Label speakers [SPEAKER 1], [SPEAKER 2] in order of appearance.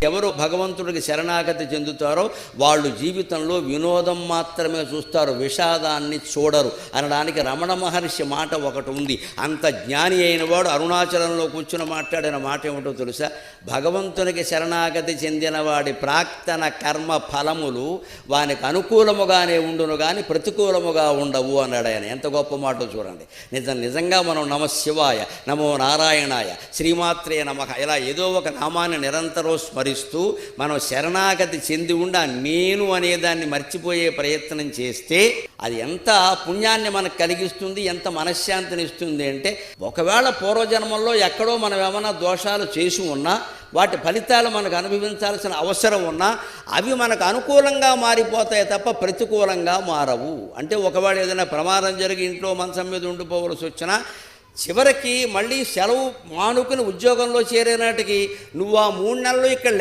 [SPEAKER 1] ఎవరు భగవంతుడికి శరణాగతి చెందుతారో వాళ్ళు జీవితంలో వినోదం మాత్రమే చూస్తారు, విషాదాన్ని చూడరు అనడానికి రమణ మహర్షి మాట ఒకటి ఉంది. అంత జ్ఞాని అయిన వాడు అరుణాచలంలో కూర్చుని మాట్లాడిన మాట ఏమిటో తెలుసా? భగవంతునికి శరణాగతి చెందిన వాడి ప్రాక్తన కర్మ ఫలములు వానికి అనుకూలముగానే ఉండును కానీ ప్రతికూలముగా ఉండవు అన్నాడు ఆయన. ఎంత గొప్ప మాటో చూడండి. నిజంగా మనం నమ శివాయ, నమో నారాయణాయ, శ్రీమాత్రే నమః ఇలా ఏదో ఒక నామాన్ని నిరంతరం స్మరిస్తూ మనం శరణాగతి చెంది ఉండి నేను అనేదాన్ని మర్చిపోయే ప్రయత్నం చేస్తే అది ఎంత పుణ్యాన్ని మనకు కలిగిస్తుంది, ఎంత మనశ్శాంతిని ఇస్తుంది అంటే, ఒకవేళ పూర్వజన్మల్లో ఎక్కడో మనం ఏమైనా దోషాలు చేసి ఉన్నా వాటి ఫలితాలు మనకు అనుభవించాల్సిన అవసరం ఉన్నా అవి మనకు అనుకూలంగా మారిపోతాయి తప్ప ప్రతికూలంగా మారవు. అంటే ఒకవేళ ఏదైనా ప్రమాదం జరిగి ఇంట్లో మంచం మీద ఉండిపోవలసి వచ్చినా చివరికి మళ్ళీ సెలవు మానుకుని ఉద్యోగంలో చేరే నాటికి నువ్వు ఆ 3 నెలలు ఇక్కడ